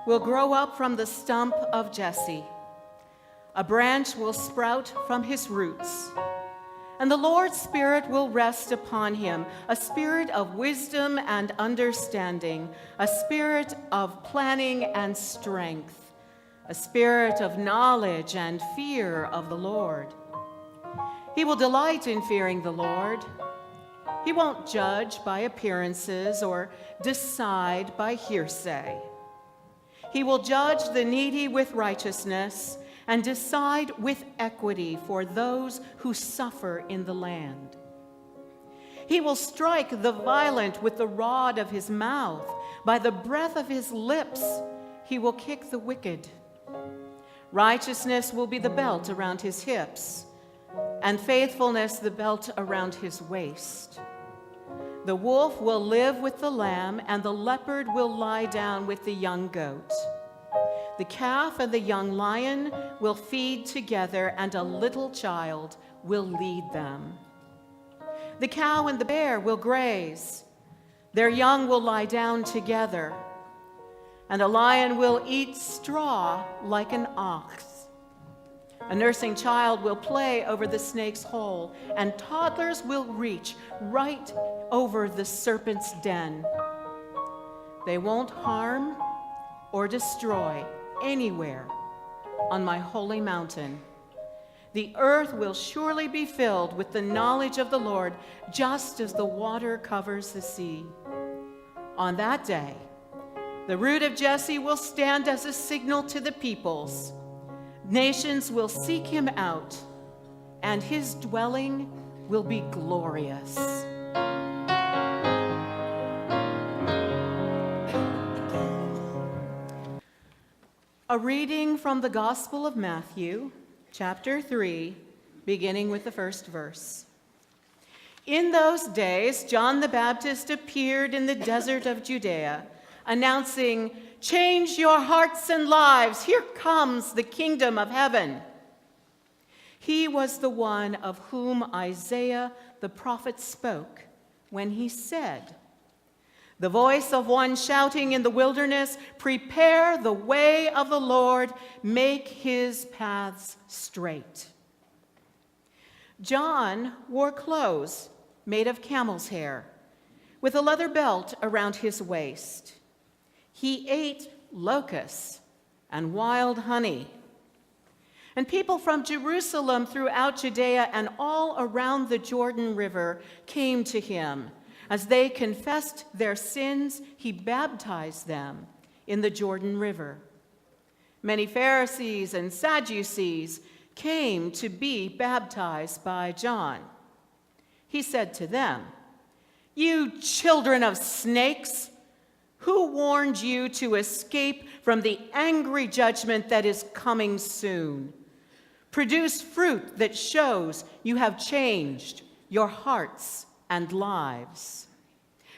will grow up from the stump of Jesse. A branch will sprout from his roots. And the Lord's Spirit will rest upon him, a spirit of wisdom and understanding, a spirit of planning and strength, a spirit of knowledge and fear of the Lord. He will delight in fearing the Lord. He won't judge by appearances or decide by hearsay. He will judge the needy with righteousness and decide with equity for those who suffer in the land. He will strike the violent with the rod of his mouth. By the breath of his lips, he will kick the wicked. Righteousness will be the belt around his hips, and faithfulness the belt around his waist. The wolf will live with the lamb, and the leopard will lie down with the young goat. The calf and the young lion will feed together, and a little child will lead them. The cow and the bear will graze. Their young will lie down together, and a lion will eat straw like an ox. A nursing child will play over the snake's hole, and toddlers will reach right over the serpent's den. They won't harm or destroy anywhere on my holy mountain. The earth will surely be filled with the knowledge of the Lord, just as the water covers the sea. On that day, the root of Jesse will stand as a signal to the peoples. Nations will seek him out, and his dwelling will be glorious. A reading from the Gospel of Matthew, chapter 3, beginning with the first verse. In those days, John the Baptist appeared in the desert of Judea, announcing, "Change your hearts and lives. Here comes the kingdom of heaven." He was the one of whom Isaiah the prophet spoke when he said, "The voice of one shouting in the wilderness, prepare the way of the Lord, make his paths straight." John wore clothes made of camel's hair, with a leather belt around his waist. He ate locusts and wild honey. And people from Jerusalem throughout Judea and all around the Jordan River came to him. As they confessed their sins, he baptized them in the Jordan River. Many Pharisees and Sadducees came to be baptized by John. He said to them, "You children of snakes, who warned you to escape from the angry judgment that is coming soon? Produce fruit that shows you have changed your hearts and lives.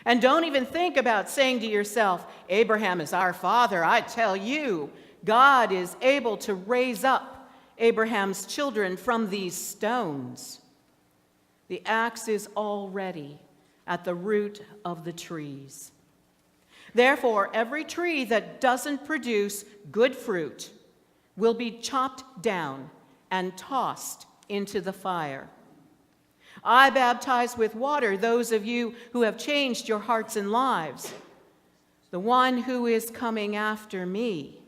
And don't even think about saying to yourself, 'Abraham is our father.' I tell you, God is able to raise up Abraham's children from these stones. The axe is already at the root of the trees. Therefore, every tree that doesn't produce good fruit will be chopped down and tossed into the fire. I baptize with water those of you who have changed your hearts and lives. The one who is coming after me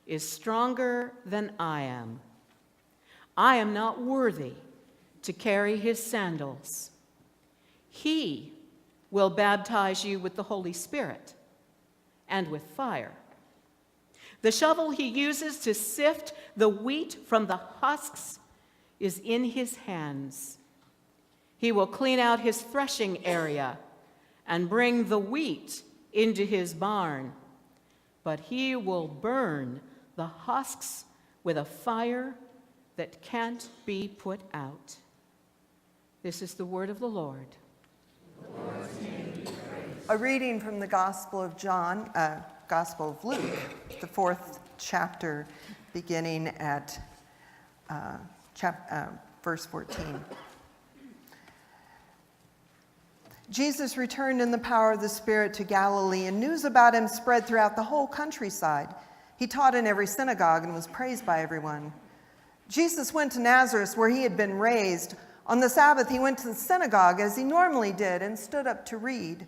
is stronger than I am. I am not worthy to carry his sandals. He will baptize you with the Holy Spirit and with fire. The shovel he uses to sift the wheat from the husks is in his hands. He will clean out his threshing area and bring the wheat into his barn, but he will burn the husks with a fire that can't be put out." This is the word of the Lord. A reading from the Gospel of John, Gospel of Luke, the 4th chapter, beginning at verse 14. Jesus returned in the power of the Spirit to Galilee, and news about him spread throughout the whole countryside. He taught in every synagogue and was praised by everyone. Jesus went to Nazareth, where he had been raised. On the Sabbath, he went to the synagogue as he normally did and stood up to read.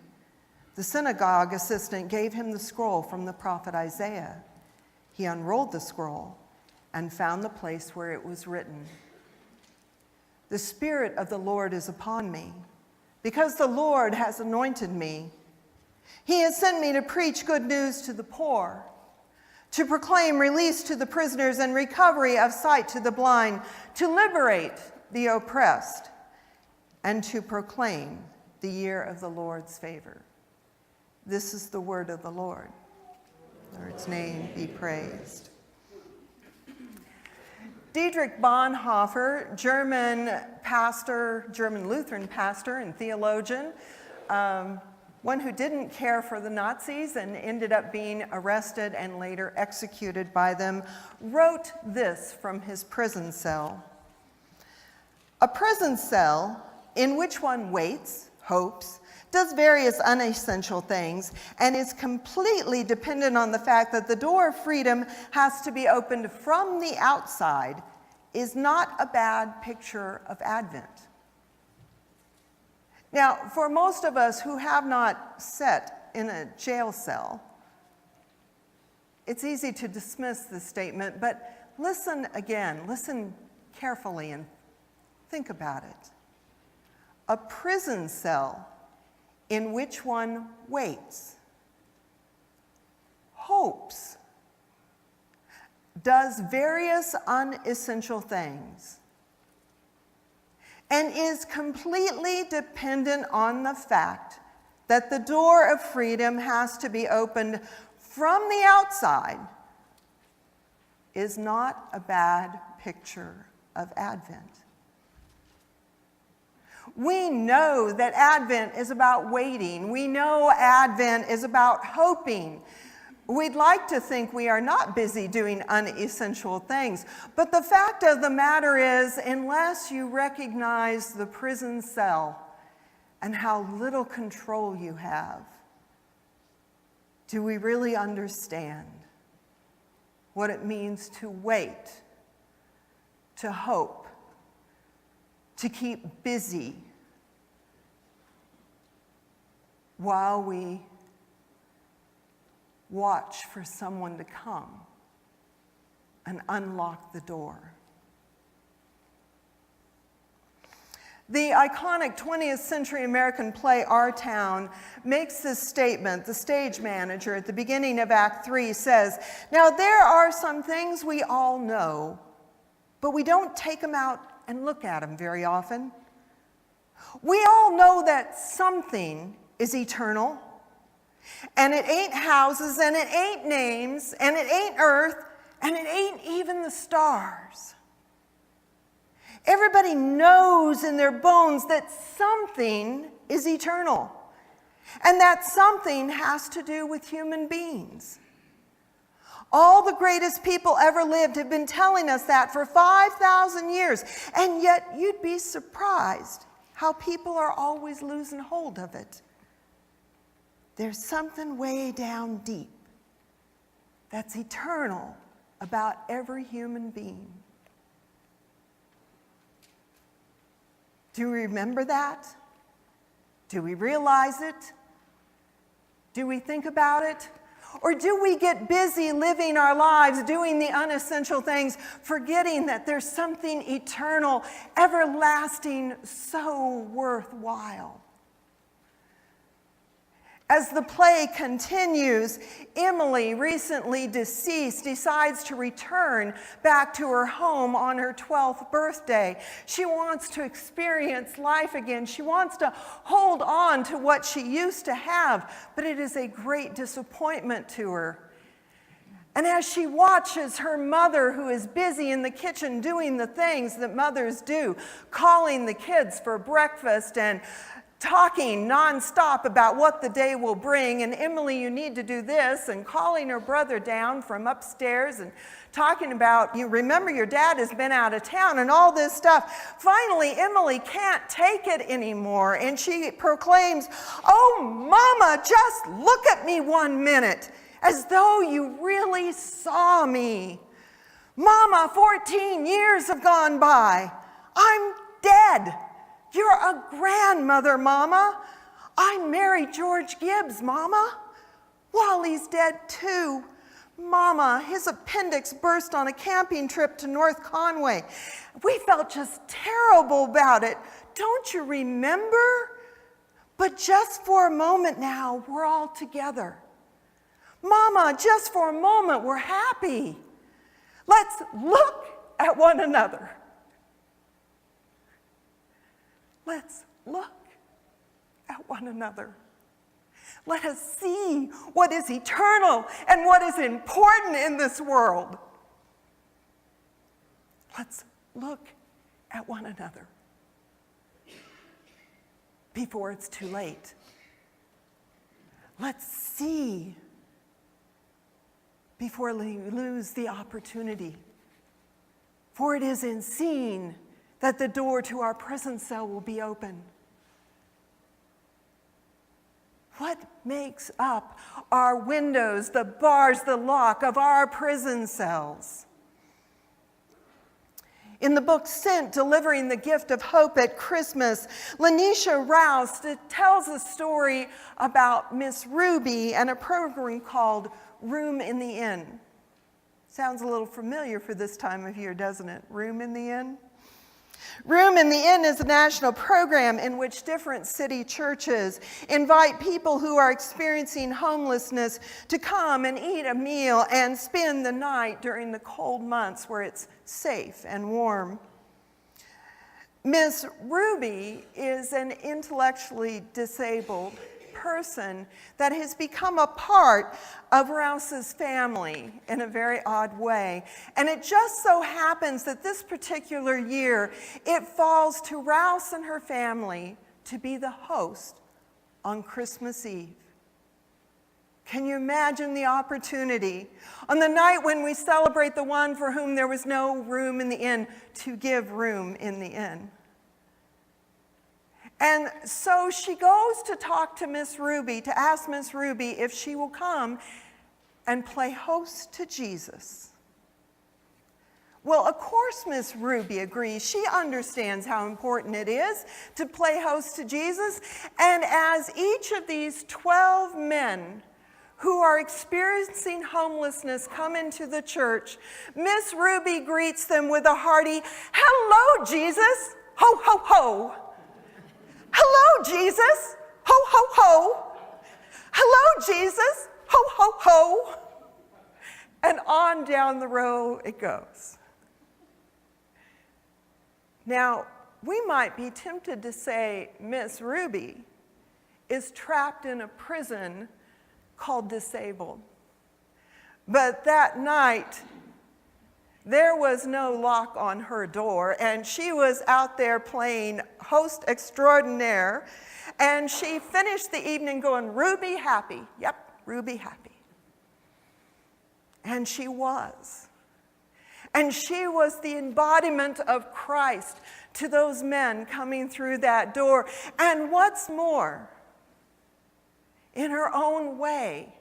The synagogue assistant gave him the scroll from the prophet Isaiah. He unrolled the scroll and found the place where it was written, "The Spirit of the Lord is upon me, because the Lord has anointed me. He has sent me to preach good news to the poor, to proclaim release to the prisoners and recovery of sight to the blind, to liberate the oppressed, and to proclaim the year of the Lord's favor." This is the word of the Lord. The Lord's name be praised. Dietrich Bonhoeffer, German Lutheran pastor and theologian, one who didn't care for the Nazis and ended up being arrested and later executed by them, wrote this from his prison cell. "A prison cell in which one waits, hopes, does various unessential things, and is completely dependent on the fact that the door of freedom has to be opened from the outside, is not a bad picture of Advent." Now, for most of us who have not sat in a jail cell, it's easy to dismiss this statement, but listen again, listen carefully and think about it. A prison cell in which one waits, hopes, does various unessential things, and is completely dependent on the fact that the door of freedom has to be opened from the outside, is not a bad picture of Advent. We know that Advent is about waiting. We know Advent is about hoping. We'd like to think we are not busy doing unessential things, but the fact of the matter is, unless you recognize the prison cell and how little control you have, do we really understand what it means to wait, to hope, to keep busy while we watch for someone to come and unlock the door? The iconic 20th century American play Our Town makes this statement. The stage manager at the beginning of Act 3 says, "Now there are some things we all know, but we don't take them out and look at them very often. We all know that something is eternal, and it ain't houses, and it ain't names, and it ain't earth, and it ain't even the stars. Everybody knows in their bones that something is eternal, and that something has to do with human beings. All the greatest people ever lived have been telling us that for 5,000 years, and yet you'd be surprised how people are always losing hold of it. There's something way down deep that's eternal about every human being." Do we remember that? Do we realize it? Do we think about it? Or do we get busy living our lives, doing the unessential things, forgetting that there's something eternal, everlasting, so worthwhile? As the play continues, Emily, recently deceased, decides to return back to her home on her 12th birthday. She wants to experience life again. She wants to hold on to what she used to have, but it is a great disappointment to her. And as she watches her mother, who is busy in the kitchen doing the things that mothers do, calling the kids for breakfast and talking nonstop about what the day will bring, and Emily, you need to do this, and calling her brother down from upstairs and talking about, you remember your dad has been out of town and all this stuff. Finally, Emily can't take it anymore, and she proclaims, "Oh, Mama, just look at me 1 minute, as though you really saw me. Mama, 14 years have gone by. I'm dead. You're a grandmother, Mama. I married George Gibbs, Mama. Wally's dead too. Mama, his appendix burst on a camping trip to North Conway. We felt just terrible about it. Don't you remember? But just for a moment now, we're all together. Mama, just for a moment, we're happy. Let's look at one another. Let's look at one another. Let us see what is eternal and what is important in this world. Let's look at one another before it's too late. Let's see before we lose the opportunity. For it is in seeing that the door to our prison cell will be open. What makes up our windows, the bars, the lock of our prison cells? In the book Sent, Delivering the Gift of Hope at Christmas, Lanisha Rouse tells a story about Miss Ruby and a program called Room in the Inn. Sounds a little familiar for this time of year, doesn't it? Room in the Inn? Room in the Inn is a national program in which different city churches invite people who are experiencing homelessness to come and eat a meal and spend the night during the cold months where it's safe and warm. Miss Ruby is an intellectually disabled person that has become a part of Rouse's family in a very odd way. And it just so happens that this particular year, it falls to Rouse and her family to be the host on Christmas Eve. Can you imagine the opportunity on the night when we celebrate the one for whom there was no room in the inn to give room in the inn? And so she goes to talk to Miss Ruby, to ask Miss Ruby if she will come and play host to Jesus. Well, of course Miss Ruby agrees. She understands how important it is to play host to Jesus. And as each of these 12 men who are experiencing homelessness come into the church, Miss Ruby greets them with a hearty, "Hello, Jesus! Ho, ho, ho! Hello, Jesus! Ho, ho, ho! Hello, Jesus! Ho, ho, ho!" And on down the row it goes. Now, we might be tempted to say Miss Ruby is trapped in a prison called disabled. But that night, there was no lock on her door, and she was out there playing host extraordinaire, and she finished the evening going, "Ruby happy." Yep, Ruby happy. And she was. And she was the embodiment of Christ to those men coming through that door. And what's more, in her own way,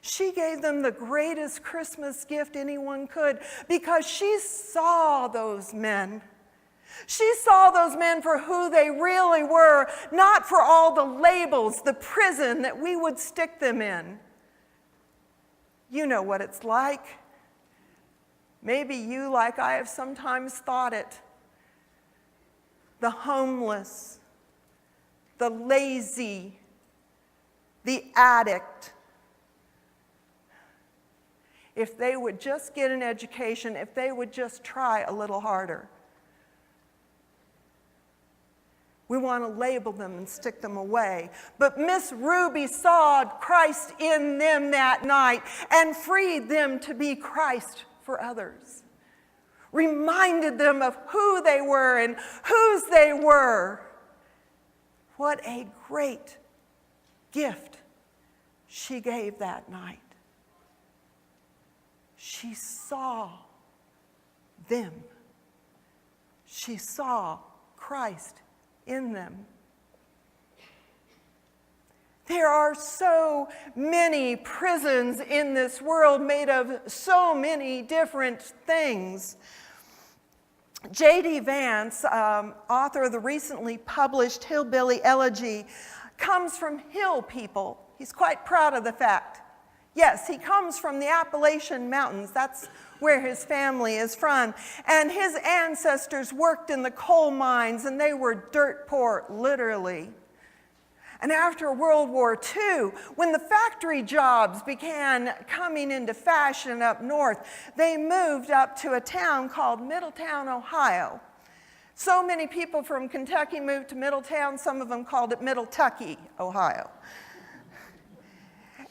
she gave them the greatest Christmas gift anyone could, because she saw those men. She saw those men for who they really were, not for all the labels, the prison that we would stick them in. You know what it's like. Maybe you, like I have sometimes thought it. The homeless, the lazy, the addict. If they would just get an education, if they would just try a little harder. We want to label them and stick them away. But Miss Ruby saw Christ in them that night and freed them to be Christ for others. Reminded them of who they were and whose they were. What a great gift she gave that night. She saw them. She saw Christ in them. There are so many prisons in this world made of so many different things. J.D. Vance, author of the recently published Hillbilly Elegy, comes from hill people. He's quite proud of the fact. Yes, he comes from the Appalachian Mountains. That's where his family is from. And his ancestors worked in the coal mines, and they were dirt poor, literally. And after World War II, when the factory jobs began coming into fashion up north, they moved up to a town called Middletown, Ohio. So many people from Kentucky moved to Middletown, some of them called it Middletucky, Ohio.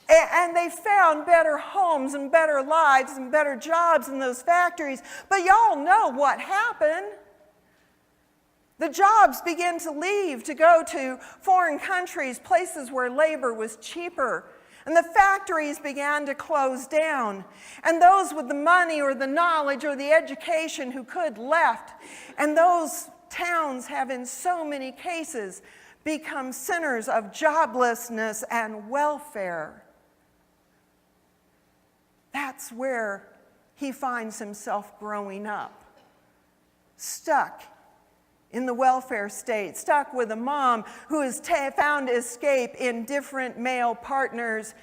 And they found better homes and better lives and better jobs in those factories. But y'all know what happened. The jobs began to leave to go to foreign countries, places where labor was cheaper. And the factories began to close down. And those with the money or the knowledge or the education who could left. And those towns have in so many cases become centers of joblessness and welfare. That's where he finds himself growing up, stuck in the welfare state, stuck with a mom who has found escape in different male partners,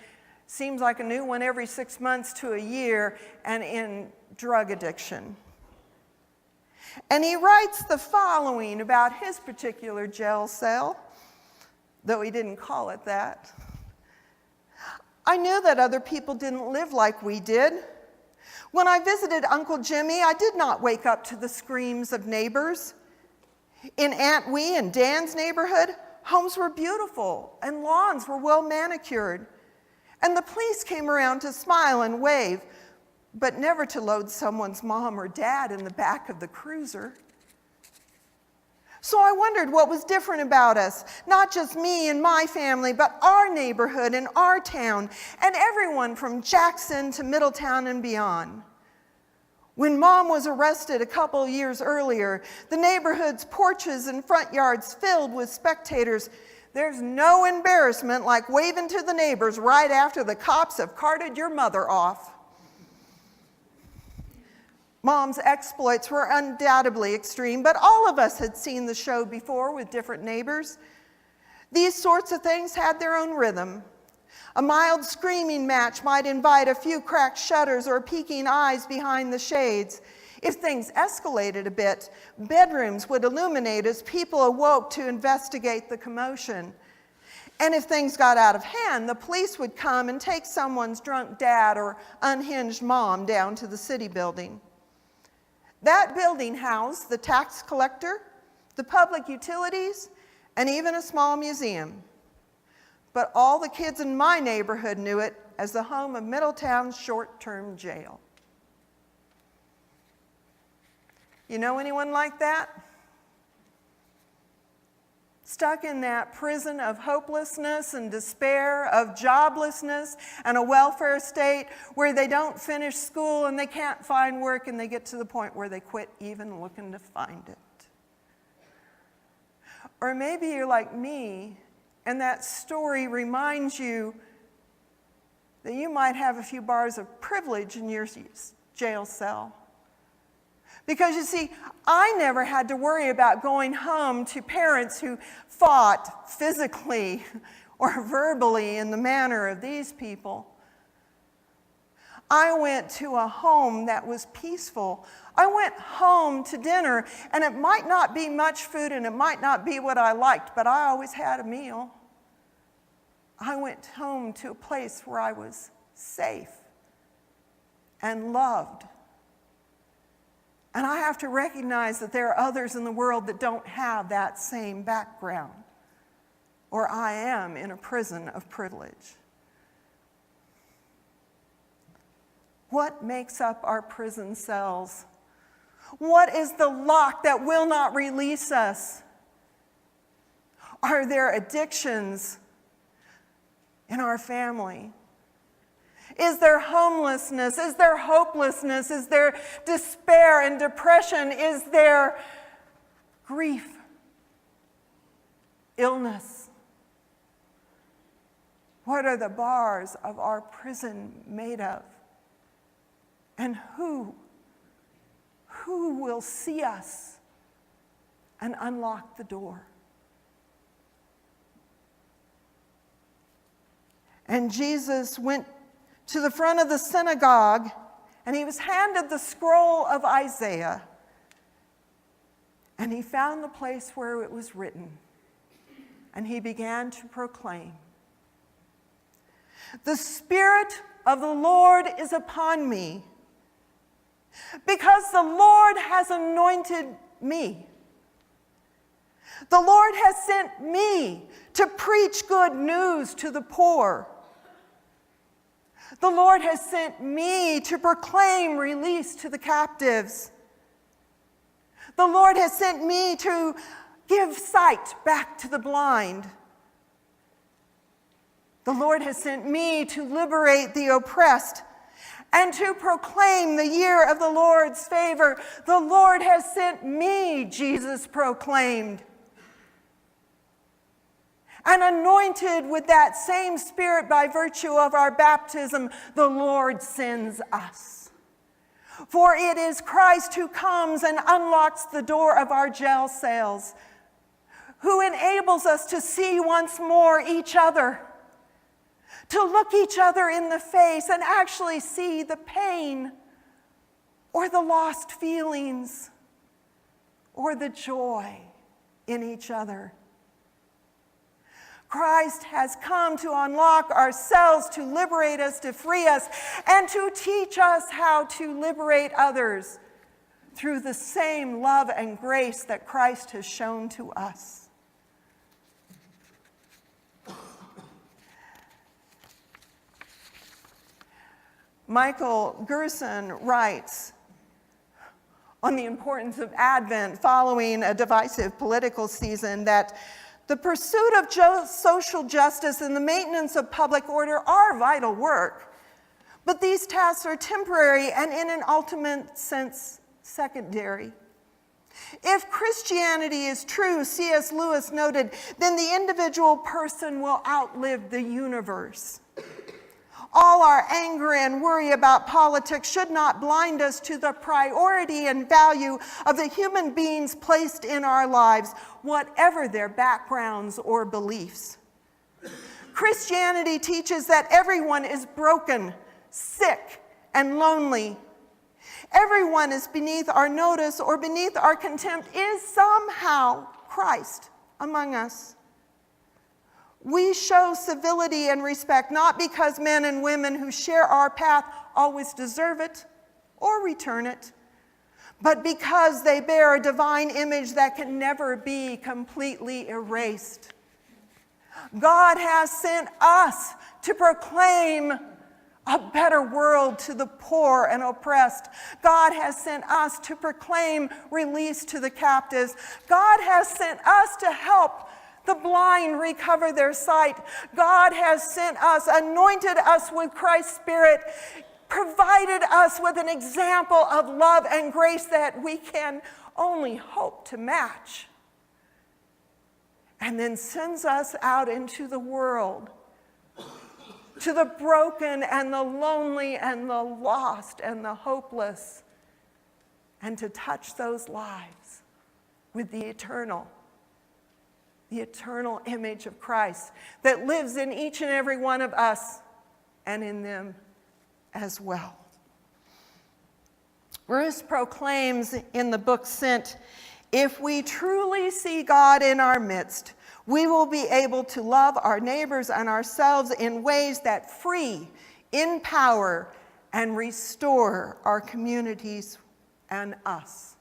seems like a new one every 6 months to a year, and in drug addiction. And he writes the following about his particular jail cell, though he didn't call it that. I knew that other people didn't live like we did. When I visited Uncle Jimmy, I did not wake up to the screams of neighbors. In Aunt Wee and Dan's neighborhood, homes were beautiful and lawns were well manicured. And the police came around to smile and wave, but never to load someone's mom or dad in the back of the cruiser. So I wondered what was different about us, not just me and my family, but our neighborhood and our town, and everyone from Jackson to Middletown and beyond. When Mom was arrested a couple years earlier, the neighborhood's porches and front yards filled with spectators. There's no embarrassment like waving to the neighbors right after the cops have carted your mother off. Mom's exploits were undoubtedly extreme, but all of us had seen the show before with different neighbors. These sorts of things had their own rhythm. A mild screaming match might invite a few cracked shutters or peeking eyes behind the shades. If things escalated a bit, bedrooms would illuminate as people awoke to investigate the commotion. And if things got out of hand, the police would come and take someone's drunk dad or unhinged mom down to the city building. That building housed the tax collector, the public utilities, and even a small museum. But all the kids in my neighborhood knew it as the home of Middletown's short-term jail. You know anyone like that? Stuck in that prison of hopelessness and despair, of joblessness and a welfare state where they don't finish school and they can't find work and they get to the point where they quit even looking to find it. Or maybe you're like me and that story reminds you that you might have a few bars of privilege in your jail cell. Because you see, I never had to worry about going home to parents who fought physically or verbally in the manner of these people. I went to a home that was peaceful. I went home to dinner, and it might not be much food and it might not be what I liked, but I always had a meal. I went home to a place where I was safe and loved. And I have to recognize that there are others in the world that don't have that same background, or I am in a prison of privilege. What makes up our prison cells? What is the lock that will not release us? Are there addictions in our family? Is there homelessness? Is there hopelessness? Is there despair and depression? Is there grief, illness? What are the bars of our prison made of? And who will see us and unlock the door? And Jesus went to the front of the synagogue, and he was handed the scroll of Isaiah. And he found the place where it was written, and he began to proclaim, "The Spirit of the Lord is upon me, because the Lord has anointed me. The Lord has sent me to preach good news to the poor. The Lord has sent me to proclaim release to the captives. The Lord has sent me to give sight back to the blind. The Lord has sent me to liberate the oppressed and to proclaim the year of the Lord's favor. The Lord has sent me," Jesus proclaimed. And anointed with that same Spirit by virtue of our baptism, the Lord sends us. For it is Christ who comes and unlocks the door of our jail cells, who enables us to see once more each other, to look each other in the face and actually see the pain or the lost feelings or the joy in each other. Christ has come to unlock ourselves, to liberate us, to free us, and to teach us how to liberate others through the same love and grace that Christ has shown to us. Michael Gerson writes on the importance of Advent following a divisive political season that the pursuit of social justice and the maintenance of public order are vital work, but these tasks are temporary and in an ultimate sense secondary. If Christianity is true, C.S. Lewis noted, then the individual person will outlive the universe. All our anger and worry about politics should not blind us to the priority and value of the human beings placed in our lives, whatever their backgrounds or beliefs. Christianity teaches that everyone is broken, sick, and lonely. Everyone is beneath our notice or beneath our contempt is somehow Christ among us. We show civility and respect not because men and women who share our path always deserve it or return it, but because they bear a divine image that can never be completely erased. God has sent us to proclaim a better world to the poor and oppressed. God has sent us to proclaim release to the captives. God has sent us to help the blind recover their sight. God has sent us, anointed us with Christ's Spirit, provided us with an example of love and grace that we can only hope to match, and then sends us out into the world, to the broken and the lonely and the lost and the hopeless, and to touch those lives with the eternal image of Christ that lives in each and every one of us and in them as well. Bruce proclaims in the book Sent, if we truly see God in our midst, we will be able to love our neighbors and ourselves in ways that free, empower, and restore our communities and us.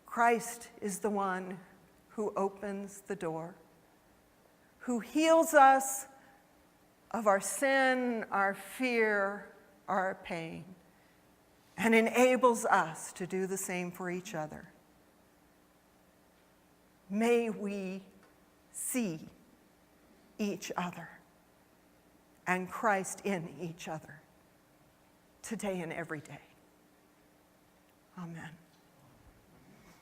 Christ is the one who opens the door, who heals us of our sin, our fear, our pain, and enables us to do the same for each other. may we see each other and Christ in each other today and every day. Amen.